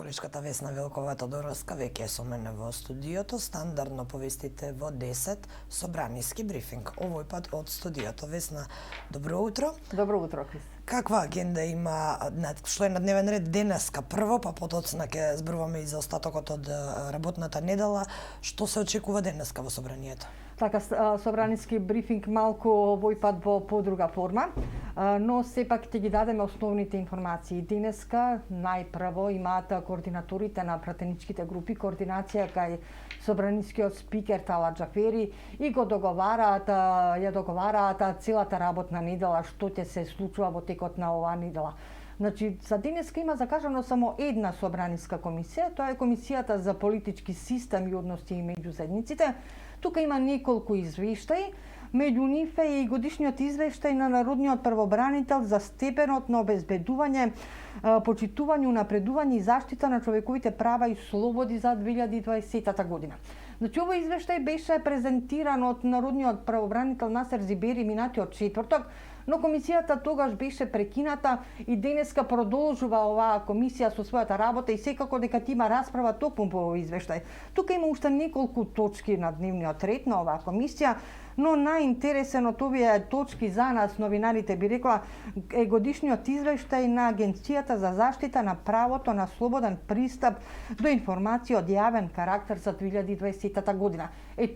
Колешката Весна Велкова-Тодоровска веќе е со мене во студиото. Стандардно повестите во 10 собраниски брифинг. Овој пат од студиото. Весна, добро утро. Добро утро, Крис. Каква агенда има, што е на дневен ред денеска прво, па потоцна ќе зборуваме и за остатокот од работната недела. Што се очекува денеска во собранието? Така, собраниски брифинг малку овој пат во подруга форма, но сепак ќе ги дадеме основните информации. Денеска најпрво имаат координаторите на пратеничките групи координација кај собранискиот спикер Тала Џафери и го договараат, целата работна недела што ќе се случува во текот на оваа недела. Значи, за денеска има закажано само една собраниска комисија, тоа е комисијата за политички систем и односи меѓу заедниците. Тука има неколку извештаи, меѓу нив е и годишниот извештај на Народниот првобранител за степенот на обезбедување, почитување, унапредување и заштита на човековите права и слободи за 2020 година. Значи, овој извештај беше презентиран од Народниот правобранител Насер Зибери минатиот четврток, но комисијата тогаш беше прекината и денеска продолжува оваа комисија со својата работа и секако дека ќе има расправа токму по овој извештај. Тука има уште неколку точки на дневниот ред на оваа комисија, но најинтересен од овие точки за нас, новинарите, би рекла, е годишниот извештај на Агенцијата за заштита на правото на слободен пристап до информација од јавен карактер за 2020 година.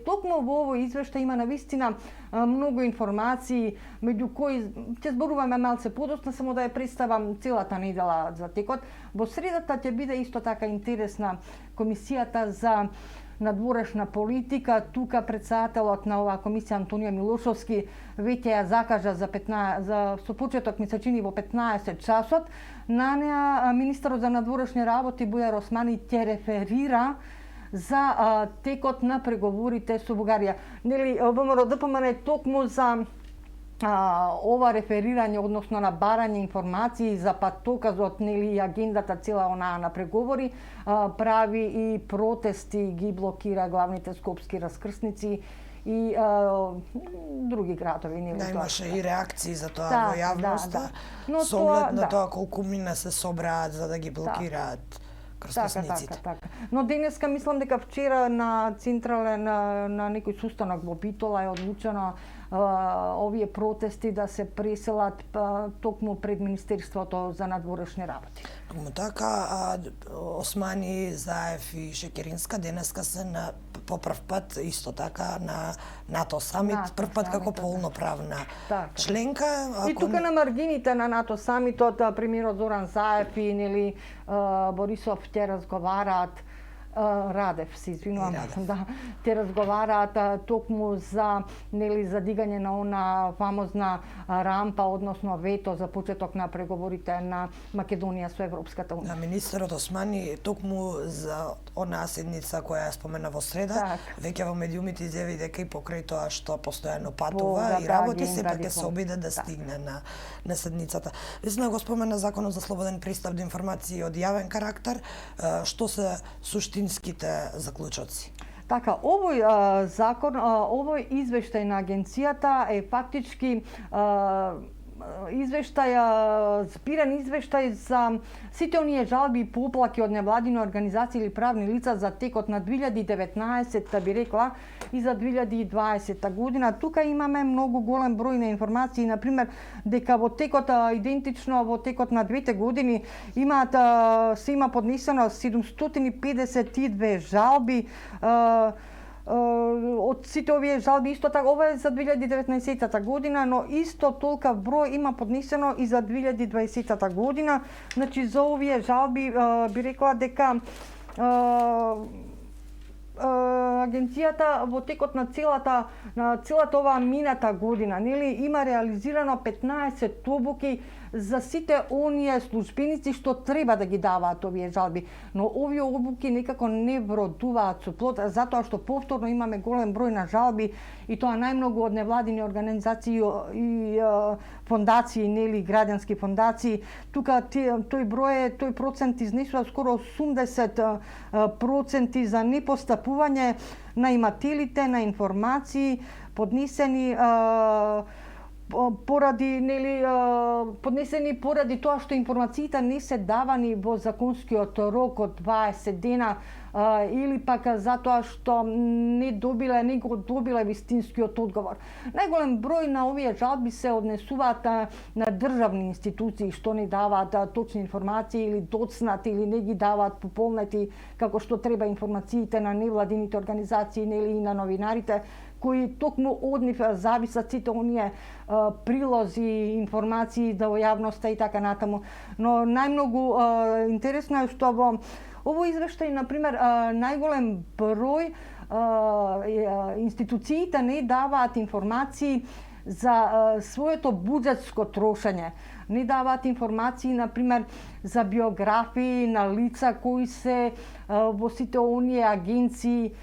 Токму во овој извештај има навистина многу информации, меѓу кои ќе зборуваме малце подоцна, само да ја представам целата недела за текот. Во средата ќе биде исто така интересна комисијата за надворешна политика. Тука претседателот на оваа комисија Антонио Милошовски веќе ја закажа со почеток ми се чини во 15 часот. На неа министерот за надворешни работи Бујар Османи ќе реферира за текот на преговорите со Бугарија. Нели ВМРО ДПМН е токму за ова реферирање, односно на барање информации за патоказот, нели и агендата цела онаа на преговори, прави и протести, ги блокира главните скопски раскрсници и други градови. Да, имаше и реакции за тоа во јавноста, со оглед на тоа колку мина се собраат за да ги блокираат. Така. Но денеска мислам дека вчера на централен на некој сустанок во Битола е одлучено овие протести да се преселат токму пред Министерството за надворешни работи. Токму така, Османи, Заев и Шекеринска денеска се по прв пат исто така на НАТО самит, прв пат како полноправна членка. И тука на маргините на НАТО самитот премиерот Зоран Заев и нели Борисов ќе разговараат, Радев, се извинувам, те разговараат токму за за дигање на она фамозна рампа, односно вето за почеток на преговорите на Македонија со Европската унија. Министерот Османи токму за онаа седница која ја спомена во среда, веќе во медиумите изјави дека и покрај тоа што постојано патува и работи, сепак ќе се обиде да стигне на седницата. Весна го спомена Законот за слободен пристап до информации од јавен карактер. Што се суштинските заклучоци? Така, овој закон, овој извештај на агенцијата е фактички збиран извештај за сите оние жалби и поплаки од невладини организации или правни лица за текот на 2019, би рекла, и за 2020 година. Тука имаме многу голем број на информации, например, дека во текот, идентично во текот на двете години, се има поднесено 752 жалби, од сите овие жалби исто така, ова е за 2019 година, но исто толка број има поднесено и за 2020 година. Значи, за овие жалби би рекла дека агенцијата во текот на целата оваа мината година, нели, има реализирано 15 обуки за сите оние службеници што треба да ги даваат овие жалби. Но овие обуки некако не вродуваат со плод, затоа што повторно имаме голем број на жалби и тоа најмногу од невладини организации и фондации, нели, граѓански фондации. Тука тој процент изнесува скоро 80% за непостапување на имателите на информации поднесени поради поднесени поради тоа што информациите не се давани во законскиот рок од 20 дена или пак затоа што не го добиле вистинскиот одговор. Најголем број на овие жалби се однесуваат на државни институции што не даваат точни информации или доцнати или не ги даваат пополнети како што треба информациите на невладините организации или и на новинарите, кои токму од нив зависат сите оние прилози, информации до јавноста и така натаму. Но најмногу интересно е што во овој извештај, например, најголем број институциите не даваат информации за своето буџетско трошење. Не даваат информации, например, за биографии на лица кои се во сите оние агенции,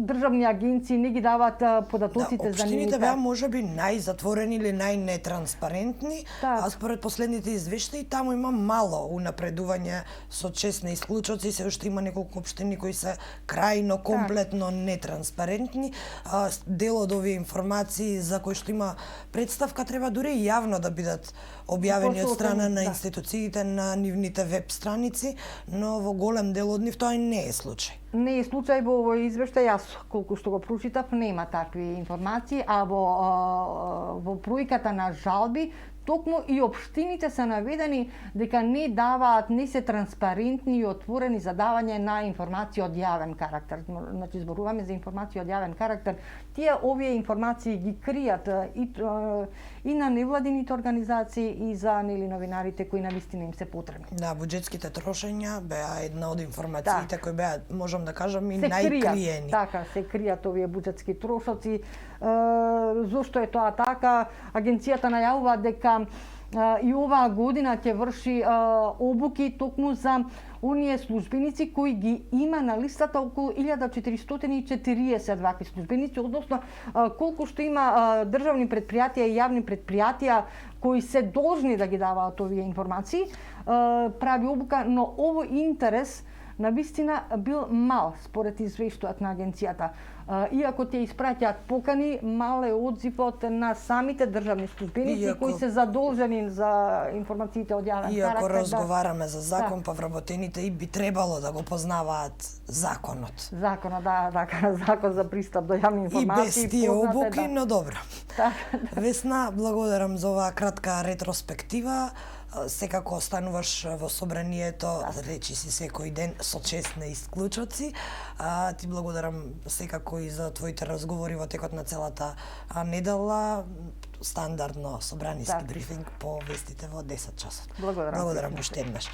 државни агенции не ги даваат податоците за нивните. Општините беа можеби најзатворени или најнетранспарентни, а според последните извештаи таму има мало унапредување со честни исклучоци, се уште има неколку општини кои се крајно комплетно нетранспарентни. Дел од овие информации за кои што има представка треба дури и јавно да бидат објавени од страна на институциите на нивните веб страници, но во голем дел од нив тоа не е случај. Не е случај во овој извештај, јас колку што го прочитав нема такви информации, а во бројката на жалби токму и општините се наведени дека не даваат, не се транспарентни и отворени за давање на информации од јавен карактер. Значи зборуваме за информации од јавен карактер. Тие овие информации ги кријат и на невладините организации и за новинарите кои навистина им се потребни. Да, буџетските трошења беа една од информациите кои беа, можам да кажам, и најкриени. Така, се кријат овие буџетски трошоци. Зошто е тоа така? Агенцијата најавува дека и оваа година ќе врши обуки токму за оние службеници кои ги има на листата околу 1440 вакви службеници, односно колку што има државни предпријатија и јавни предпријатија кои се должни да ги даваат овие информации, прави обука, но овој интерес навистина бил мал според извештајот на агенцијата. Иако те испраќаат покани, мал е одзивот на самите државни службеници кои се задолжени за информациите од јавен карактер. Иако разговараме за закон, па вработените и би требало да го познаваат законот. Законот, закон за пристап до јавни информации. И без тие обуки, но добро. Весна, благодарам за оваа кратка ретроспектива. Секако остануваш во собранието, речи си секој ден со честни исклучоци. Ти благодарам секако и за твоите разговори во текот на целата недела. Стандардно собраниски брифинг по вестите во 10 часот. Благодарам уште еднаш.